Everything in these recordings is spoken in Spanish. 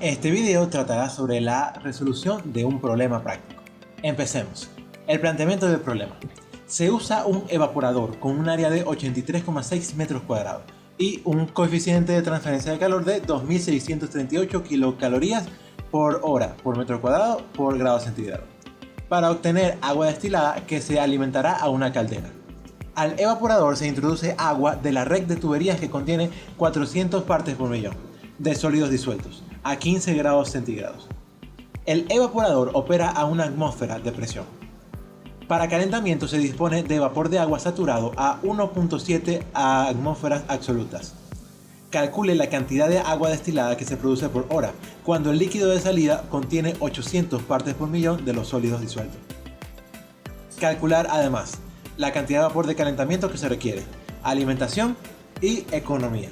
Este video tratará sobre la resolución de un problema práctico. Empecemos. El planteamiento del problema. Se usa un evaporador con un área de 83,6 metros cuadrados y un coeficiente de transferencia de calor de 2638 kilocalorías por hora por metro cuadrado por grado centígrado, para obtener agua destilada que se alimentará a una caldera. Al evaporador se introduce agua de la red de tuberías que contiene 400 partes por millón de sólidos disueltos a 15 grados centígrados. El evaporador opera a una atmósfera de presión. Para calentamiento se dispone de vapor de agua saturado a 1.7 atmósferas absolutas. Calcule la cantidad de agua destilada que se produce por hora cuando el líquido de salida contiene 800 partes por millón de los sólidos disueltos. Calcular además la cantidad de vapor de calentamiento que se requiere, alimentación y economía.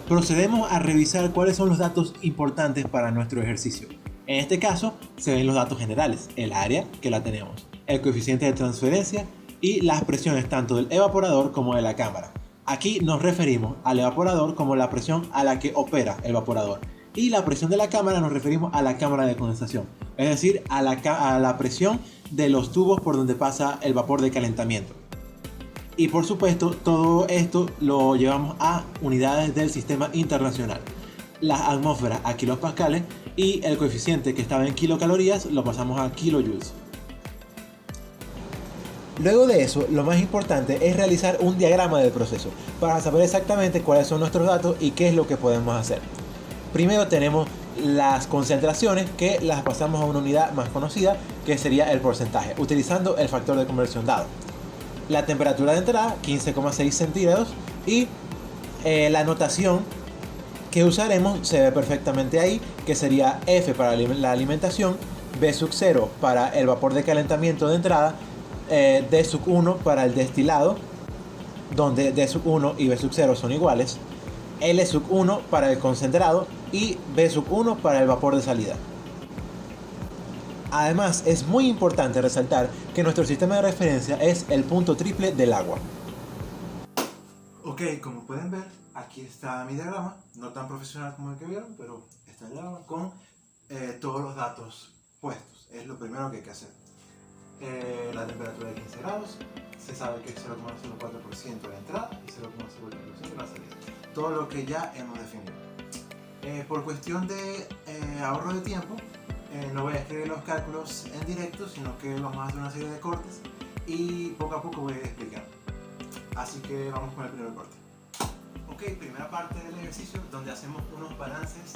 Procedemos a revisar cuáles son los datos importantes para nuestro ejercicio. En este caso, se ven los datos generales, el área que la tenemos, el coeficiente de transferencia y las presiones tanto del evaporador como de la cámara. Aquí nos referimos al evaporador como la presión a la que opera el evaporador, y la presión de la cámara nos referimos a la cámara de condensación, es decir, a la presión de los tubos por donde pasa el vapor de calentamiento. Y por supuesto, todo esto lo llevamos a unidades del sistema internacional. Las atmósferas a kilopascales y el coeficiente que estaba en kilocalorías lo pasamos a kilojoules. Luego de eso, lo más importante es realizar un diagrama del proceso para saber exactamente cuáles son nuestros datos y qué es lo que podemos hacer. Primero tenemos las concentraciones, que las pasamos a una unidad más conocida, que sería el porcentaje, utilizando el factor de conversión dado. La temperatura de entrada, 15,6 centígrados, y la notación que usaremos se ve perfectamente ahí, que sería F para la alimentación, B sub 0 para el vapor de calentamiento de entrada, D sub 1 para el destilado, donde D sub 1 y B sub 0 son iguales, L sub 1 para el concentrado y B sub 1 para el vapor de salida. Además, es muy importante resaltar que nuestro sistema de referencia es el punto triple del agua. Ok, como pueden ver, aquí está mi diagrama, no tan profesional como el que vieron, pero está el diagrama con todos los datos puestos. Es lo primero que hay que hacer. La temperatura de 15 grados, se sabe que es 0,04% la entrada y 0,01% la salida. Todo lo que ya hemos definido. Por cuestión de ahorro de tiempo, no voy a escribir los cálculos en directo, sino que vamos a hacer una serie de cortes y poco a poco voy a explicar. Así que vamos con el primer corte. Ok, primera parte del ejercicio donde hacemos unos balances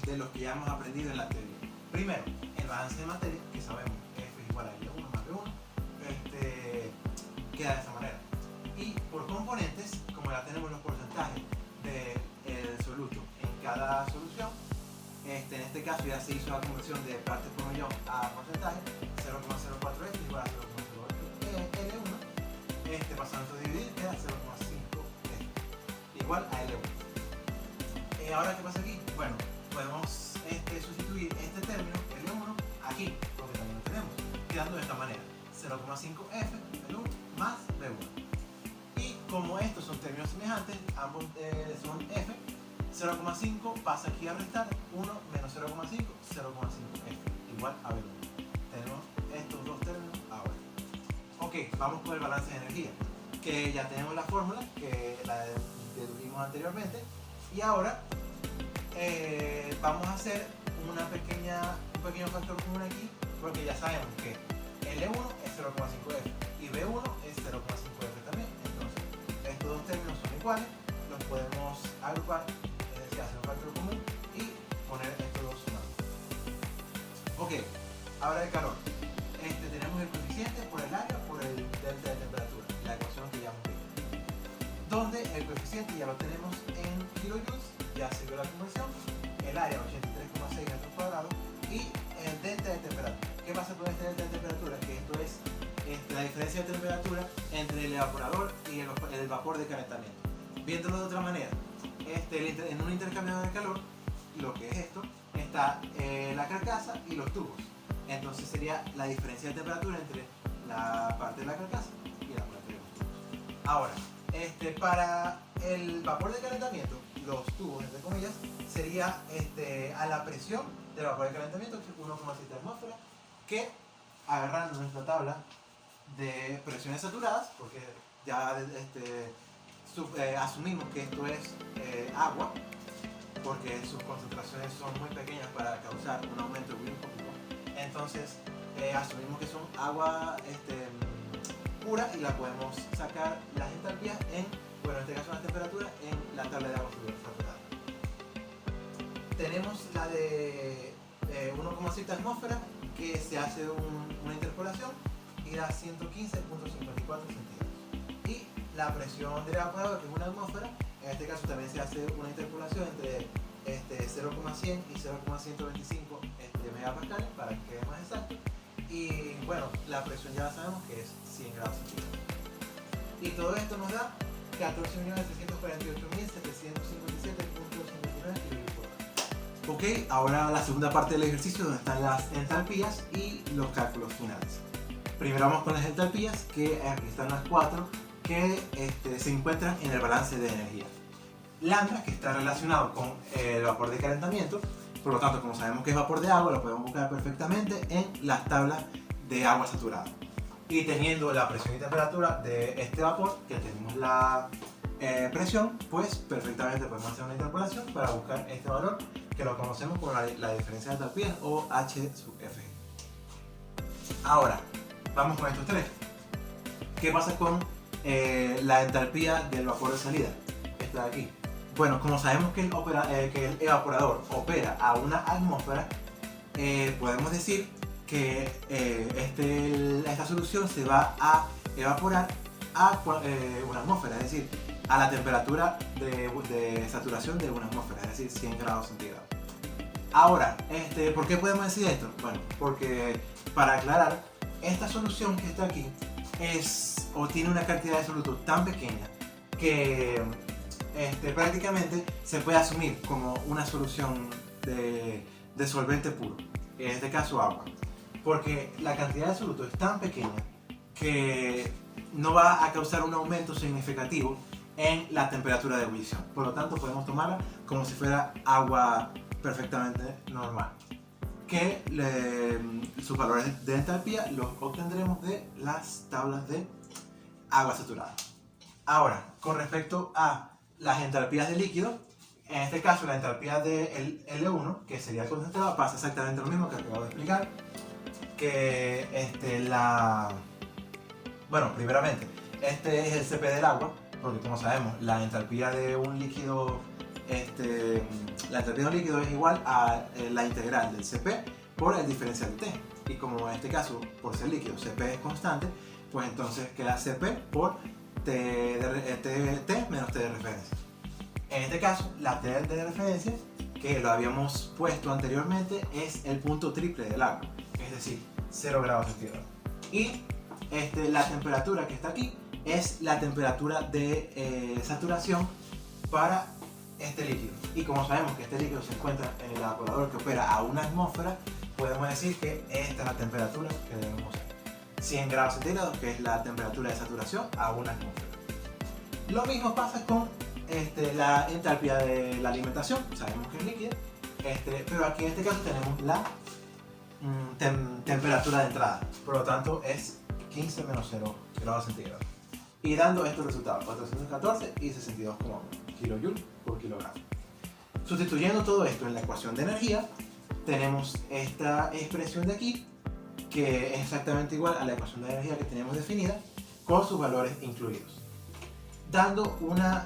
de los que ya hemos aprendido en la teoría. Primero, el balance de materia, que sabemos F es igual a L1 más B1, queda de esta manera. Y por componentes, como ya tenemos los porcentajes del soluto en cada solución, en este caso ya se hizo la conversión de partes por millón a porcentaje, 0,04 es igual a 0,08 L1, pasando a dividir queda 0,5 igual a L1. Ahora, ¿qué pasa aquí? Bueno, podemos sustituir este término, L1, aquí, porque también lo tenemos, quedando de esta manera, 0,5F, L1 más B1. Y como estos son términos semejantes, ambos son F, 0,5 pasa aquí a restar, 1 menos 0,5, 0,5F, igual a B1. Tenemos estos dos términos ahora. Ok, vamos con el balance de energía, que ya tenemos la fórmula, que la dedujimos anteriormente, y ahora vamos a hacer un pequeño factor común aquí, porque ya sabemos que L1 es 0,5F y B1 es 0,5F también. Entonces, estos dos términos son iguales, los podemos agrupar, es decir, hacer un factor común y poner estos dos sumados. Ok, ahora el calor. Tenemos el coeficiente por el área por el delta de temperatura, la ecuación que ya hemos visto, donde el coeficiente ya lo tenemos en kilojoules, ya se vio la conversión, el área 83,6 metros cuadrados y el delta de temperatura. ¿Qué pasa con este delta de temperatura? Que esto es la diferencia de temperatura entre el evaporador y el vapor de calentamiento. Viéndolo de otra manera, en un intercambiador de calor, lo que es esto, está la carcasa y los tubos. Entonces sería la diferencia de temperatura entre la parte de la carcasa y la parte de los tubos. Ahora, para el vapor de calentamiento, los tubos, entre comillas, sería a la presión del vapor de calentamiento, que es 1,7 atmósferas, que agarrando nuestra tabla de presiones saturadas, porque ya asumimos que esto es agua, porque sus concentraciones son muy pequeñas para causar un aumento glucómico. Entonces asumimos que son agua pura y la podemos sacar las entalpías en este caso la temperatura en la tabla de agua saturada. Tenemos la de 1,7 atmósferas, que se hace una interpolación y da 115,54 centígrados. Y la presión del evaporador, que es una atmósfera, en este caso también se hace una interpolación entre 0,100 y 0,125 megapascales para que quede más exacto. Y bueno, la presión ya sabemos que es 100 grados centígrados. Y todo esto nos da 14.348.757.59 kJ. Ok, ahora la segunda parte del ejercicio, donde están las entalpías y los cálculos finales. Primero vamos con las entalpías, que aquí están las 4 que se encuentran en el balance de energía. Lambda, que está relacionado con el vapor de calentamiento, por lo tanto, como sabemos que es vapor de agua, lo podemos buscar perfectamente en las tablas de agua saturada. Y teniendo la presión y temperatura de este vapor, que tenemos la presión, pues perfectamente podemos hacer una interpolación para buscar este valor, que lo conocemos como la diferencia de entalpías, o H sub F. Ahora, vamos con estos tres. ¿Qué pasa con la entalpía del vapor de salida? Esta de aquí. Bueno, como sabemos que el evaporador opera a una atmósfera, podemos decir que esta solución se va a evaporar a una atmósfera, es decir, a la temperatura de saturación de una atmósfera, es decir, 100 grados centígrados. Ahora, ¿por qué podemos decir esto? Bueno, porque para aclarar, esta solución que está aquí tiene una cantidad de soluto tan pequeña que prácticamente se puede asumir como una solución de solvente puro, en este caso agua, porque la cantidad de soluto es tan pequeña que no va a causar un aumento significativo en la temperatura de ebullición. Por lo tanto, podemos tomarla como si fuera agua perfectamente normal, que sus valores de entalpía los obtendremos de las tablas de agua saturada. Ahora, con respecto a las entalpías de líquido, en este caso la entalpía de L1, que sería el concentrado, pasa exactamente lo mismo que acabo de explicar, que bueno, primeramente, este es el CP del agua, porque como sabemos, la entalpía de un líquido la entalpía de un líquido es igual a la integral del CP por el diferencial de T. Y como en este caso, por ser líquido, CP es constante, pues entonces queda CP por T menos T de referencia. En este caso, la T de referencia, que lo habíamos puesto anteriormente, es el punto triple del agua, es decir, 0 grados centígrados. Y la temperatura que está aquí es la temperatura de saturación para este líquido. Y como sabemos que este líquido se encuentra en el evaporador que opera a una atmósfera, podemos decir que esta es la temperatura que debemos usar. 100 grados centígrados, que es la temperatura de saturación a una atmósfera. Lo mismo pasa con la entalpía de la alimentación, sabemos que es líquida, pero aquí en este caso tenemos la temperatura de entrada, por lo tanto es 15 menos 0 grados centígrados. Y dando estos resultados, 414 y 62,1 kJ por kilogramo. Sustituyendo todo esto en la ecuación de energía, tenemos esta expresión de aquí, que es exactamente igual a la ecuación de energía que tenemos definida, con sus valores incluidos, dando una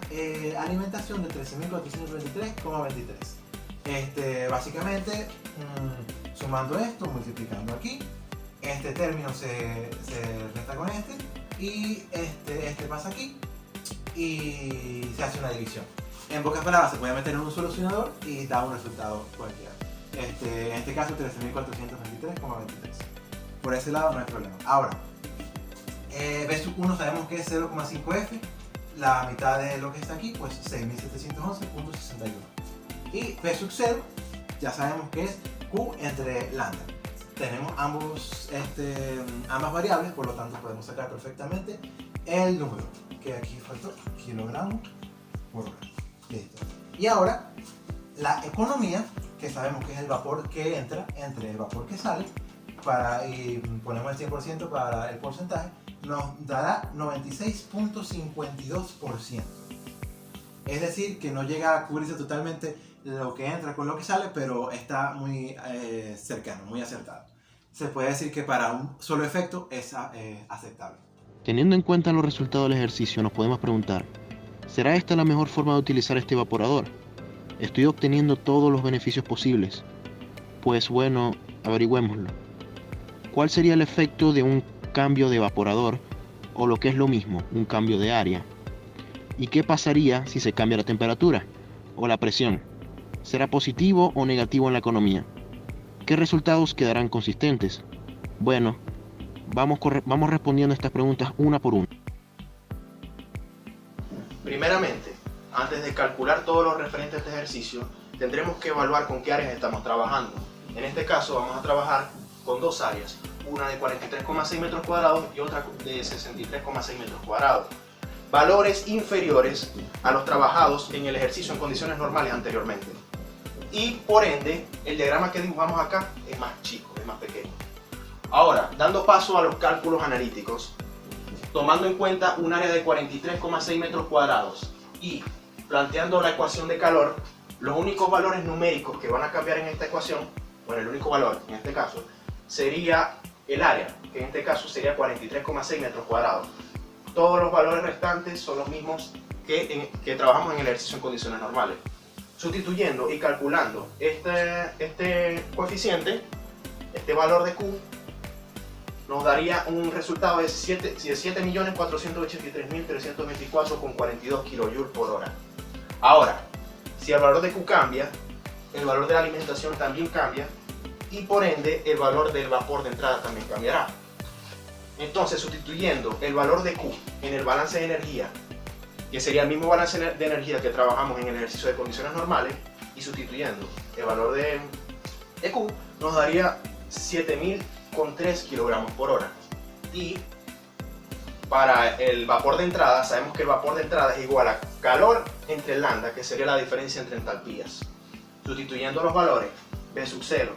alimentación de 13.423,23. Básicamente, sumando esto, multiplicando aquí, este término se resta con y este pasa aquí y se hace una división. En pocas palabras, se puede meter en un solucionador y da un resultado cualquiera. En este caso, 13.423,23. Por ese lado no hay problema. Ahora, B sub 1 sabemos que es 0,5F, la mitad de lo que está aquí, pues 6.711,61. Y B sub 0, ya sabemos que es Q entre lambda. Tenemos ambas variables, por lo tanto podemos sacar perfectamente el número, que aquí faltó, kilogramos por hora. Listo. Y ahora, la economía, que sabemos que es el vapor que entra entre el vapor que sale, y ponemos el 100% para el porcentaje, nos dará 96.52%. Es decir, que no llega a cubrirse totalmente lo que entra con lo que sale, pero está muy cercano, muy acertado. Se puede decir que para un solo efecto es aceptable. Teniendo en cuenta los resultados del ejercicio, nos podemos preguntar, ¿será esta la mejor forma de utilizar este evaporador? ¿Estoy obteniendo todos los beneficios posibles? Pues bueno, averigüémoslo. ¿Cuál sería el efecto de un cambio de evaporador o lo que es lo mismo, un cambio de área? ¿Y qué pasaría si se cambia la temperatura o la presión? ¿Será positivo o negativo en la economía? ¿Qué resultados quedarán consistentes? Bueno, vamos respondiendo estas preguntas una por una. Primeramente, antes de calcular todos los referentes a este ejercicio, tendremos que evaluar con qué áreas estamos trabajando. En este caso vamos a trabajar con dos áreas, una de 43,6 metros cuadrados y otra de 63,6 metros cuadrados. Valores inferiores a los trabajados en el ejercicio en condiciones normales anteriormente. Y por ende, el diagrama que dibujamos acá es más chico, es más pequeño. Ahora, dando paso a los cálculos analíticos, tomando en cuenta un área de 43,6 metros cuadrados y planteando la ecuación de calor, los únicos valores numéricos que van a cambiar en esta ecuación, bueno, el único valor en este caso, sería el área, que en este caso sería 43,6 metros cuadrados. Todos los valores restantes son los mismos que trabajamos en el ejercicio en condiciones normales. Sustituyendo y calculando este coeficiente, este valor de Q, nos daría un resultado de 7.483.324,42 kJ por hora. Ahora, si el valor de Q cambia, el valor de la alimentación también cambia y por ende el valor del vapor de entrada también cambiará. Entonces, sustituyendo el valor de Q en el balance de energía, que sería el mismo balance de energía que trabajamos en el ejercicio de condiciones normales, y sustituyendo el valor de Q, nos daría 7.003 kilogramos por hora. Y para el vapor de entrada, sabemos que el vapor de entrada es igual a calor entre lambda, que sería la diferencia entre entalpías. Sustituyendo los valores, B sub 0,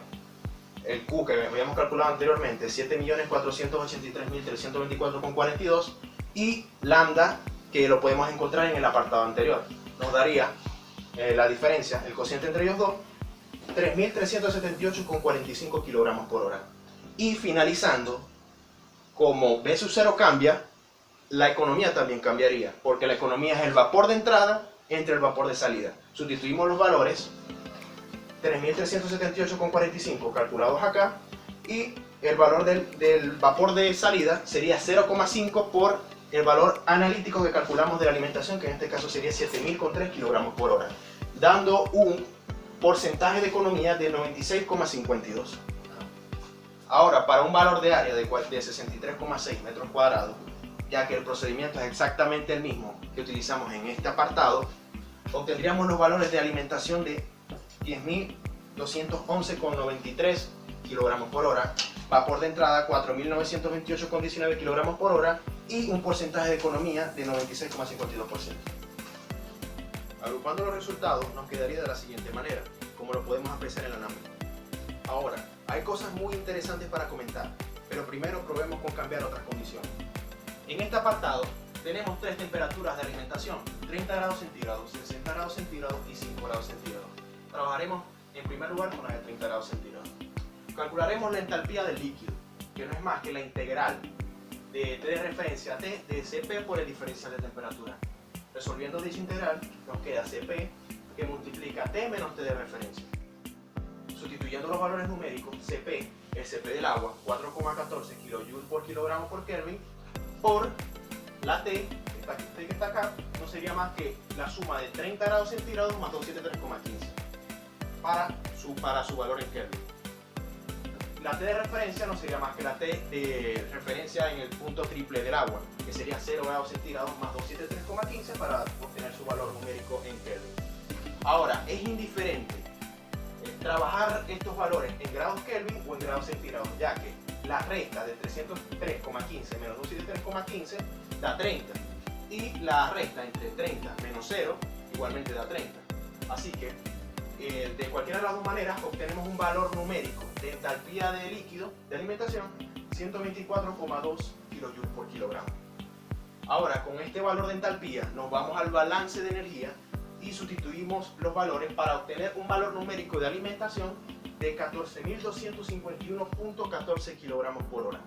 el Q que habíamos calculado anteriormente, 7.483.324,42, y lambda, que lo podemos encontrar en el apartado anterior, nos daría la diferencia, el cociente entre ellos dos, 3.378,45 kilogramos por hora. Y finalizando, como B sub 0 cambia, la economía también cambiaría, porque la economía es el vapor de entrada entre el vapor de salida. Sustituimos los valores, 3.378,45 calculados acá, y el valor del vapor de salida sería 0,5 por el valor analítico que calculamos de la alimentación, que en este caso sería 7.003 kilogramos por hora, dando un porcentaje de economía de 96,52. Ahora, para un valor de área de 63,6 metros cuadrados, ya que el procedimiento es exactamente el mismo que utilizamos en este apartado, obtendríamos los valores de alimentación de 10.211,93 kilogramos por hora, vapor de entrada 4.928,19 kilogramos por hora y un porcentaje de economía de 96,52%. Agrupando los resultados nos quedaría de la siguiente manera, como lo podemos apreciar en la lámina. Ahora, hay cosas muy interesantes para comentar, pero primero probemos con cambiar otras condiciones. En este apartado tenemos tres temperaturas de alimentación, 30 grados centígrados, 60 grados centígrados y 5 grados centígrados. Trabajaremos en primer lugar con la de 30 grados centígrados. Calcularemos la entalpía del líquido, que no es más que la integral de T de referencia T de Cp por el diferencial de temperatura. Resolviendo dicha integral nos queda Cp que multiplica T menos T de referencia. Sustituyendo los valores numéricos, Cp, el Cp del agua, 4,14 kJ por kilogramo por Kelvin, por la T, que está acá, no sería más que la suma de 30 grados centígrados más 273,15 para su valor en Kelvin. La T de referencia no sería más que la T de referencia en el punto triple del agua, que sería 0 grados centígrados más 273,15 para obtener su valor numérico en Kelvin. Ahora, es indiferente trabajar estos valores en grados Kelvin o en grados centígrados, ya que la resta de 303,15 menos 273,15 da 30 y la resta entre 30 menos 0 igualmente da 30. Así que de cualquiera de las dos maneras obtenemos un valor numérico de entalpía de líquido de alimentación 124,2 kJ por kilogramo. Ahora, con este valor de entalpía nos vamos al balance de energía y sustituimos los valores para obtener un valor numérico de alimentación de 14.251,14 kilogramos por hora.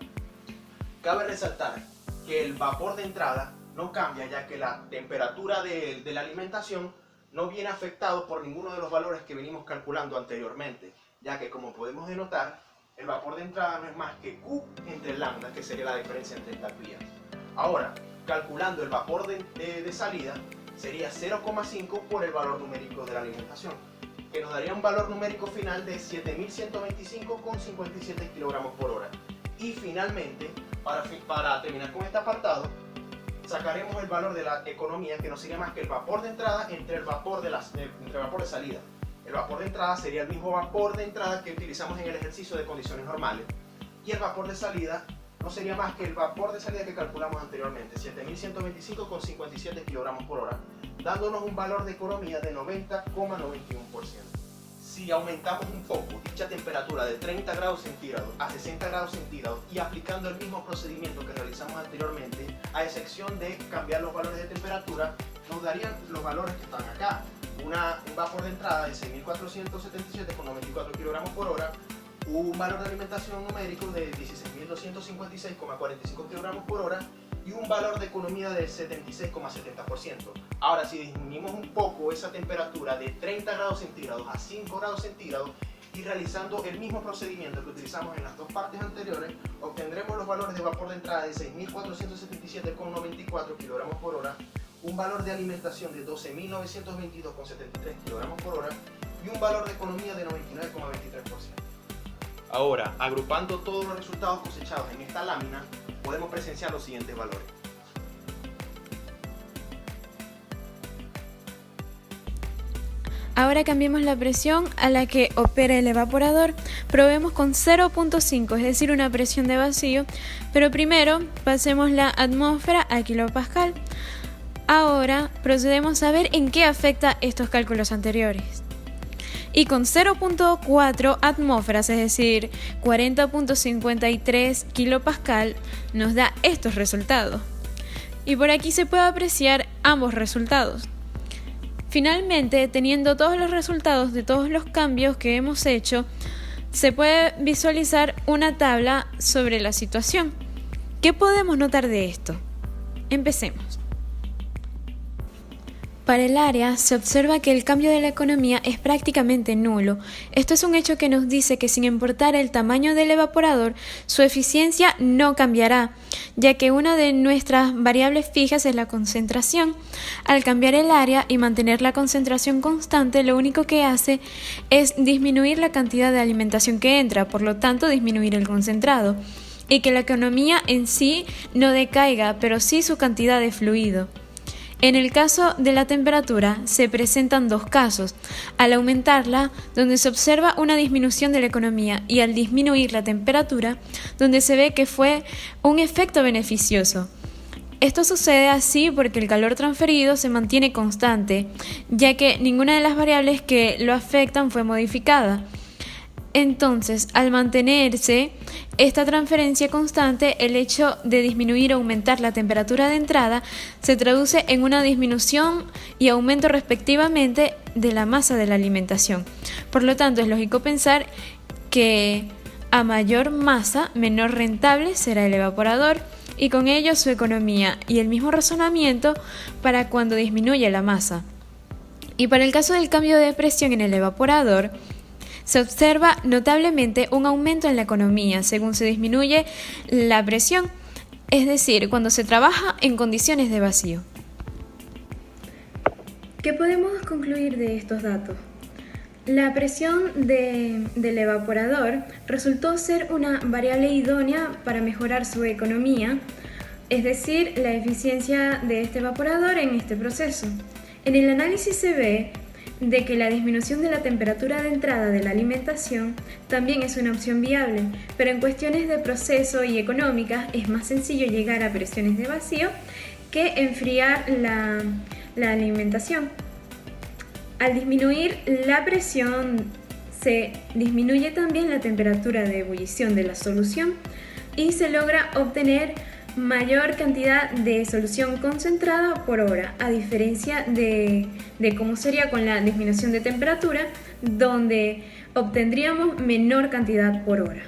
Cabe resaltar que el vapor de entrada no cambia, ya que la temperatura de la alimentación no viene afectado por ninguno de los valores que venimos calculando anteriormente, ya que, como podemos denotar, el vapor de entrada no es más que Q entre lambda, que sería la diferencia entre entalpías. Ahora, calculando el vapor de salida, sería 0,5 por el valor numérico de la alimentación, que nos daría un valor numérico final de 7.125,57 kilogramos por hora. Y finalmente, para terminar con este apartado, sacaremos el valor de la economía, que no sería más que el vapor de entrada entre el vapor de salida. El vapor de entrada sería el mismo vapor de entrada que utilizamos en el ejercicio de condiciones normales, y el vapor de salida no sería más que el vapor de salida que calculamos anteriormente, 7.125,57 kilogramos por hora, dándonos un valor de economía de 90,91%. Si aumentamos un poco dicha temperatura de 30 grados centígrados a 60 grados centígrados y aplicando el mismo procedimiento que realizamos anteriormente, a excepción de cambiar los valores de temperatura, nos darían los valores que están acá. Un vapor de entrada de 6.477,94 kilogramos por hora, un valor de alimentación numérico de 16.256,45 kilogramos por hora y un valor de economía de 76,70%. Ahora, si disminuimos un poco esa temperatura de 30 grados centígrados a 5 grados centígrados y realizando el mismo procedimiento que utilizamos en las dos partes anteriores, obtendremos los valores de vapor de entrada de 6.477,94 kilogramos por hora, un valor de alimentación de 12.922,73 kilogramos por hora y un valor de economía de 99,23%. Ahora, agrupando todos los resultados cosechados en esta lámina, podemos presenciar los siguientes valores. Ahora cambiemos la presión a la que opera el evaporador. Probemos con 0.5, es decir, una presión de vacío, pero primero pasemos la atmósfera a kilopascal. Ahora procedemos a ver en qué afecta estos cálculos anteriores. Y con 0.4 atmósferas, es decir, 40.53 kilopascal, nos da estos resultados. Y por aquí se puede apreciar ambos resultados. Finalmente, teniendo todos los resultados de todos los cambios que hemos hecho, se puede visualizar una tabla sobre la situación. ¿Qué podemos notar de esto? Empecemos. Para el área se observa que el cambio de la economía es prácticamente nulo. Esto es un hecho que nos dice que sin importar el tamaño del evaporador, su eficiencia no cambiará, ya que una de nuestras variables fijas es la concentración. Al cambiar el área y mantener la concentración constante, lo único que hace es disminuir la cantidad de alimentación que entra, por lo tanto disminuir el concentrado, y que la economía en sí no decaiga, pero sí su cantidad de fluido. En el caso de la temperatura se presentan dos casos: al aumentarla, donde se observa una disminución de la economía, y al disminuir la temperatura, donde se ve que fue un efecto beneficioso. Esto sucede así porque el calor transferido se mantiene constante, ya que ninguna de las variables que lo afectan fue modificada. Entonces, al mantenerse esta transferencia constante, el hecho de disminuir o aumentar la temperatura de entrada se traduce en una disminución y aumento respectivamente de la masa de la alimentación. Por lo tanto, es lógico pensar que a mayor masa, menor rentable será el evaporador y con ello su economía, y el mismo razonamiento para cuando disminuye la masa. Y para el caso del cambio de presión en el evaporador, se observa notablemente un aumento en la economía según se disminuye la presión, es decir, cuando se trabaja en condiciones de vacío. ¿Qué podemos concluir de estos datos? La presión del evaporador resultó ser una variable idónea para mejorar su economía, es decir, la eficiencia de este evaporador en este proceso. En el análisis se ve de que la disminución de la temperatura de entrada de la alimentación también es una opción viable, pero en cuestiones de proceso y económicas es más sencillo llegar a presiones de vacío que enfriar la alimentación. Al disminuir la presión, se disminuye también la temperatura de ebullición de la solución y se logra obtener mayor cantidad de solución concentrada por hora, a diferencia de cómo sería con la disminución de temperatura, donde obtendríamos menor cantidad por hora.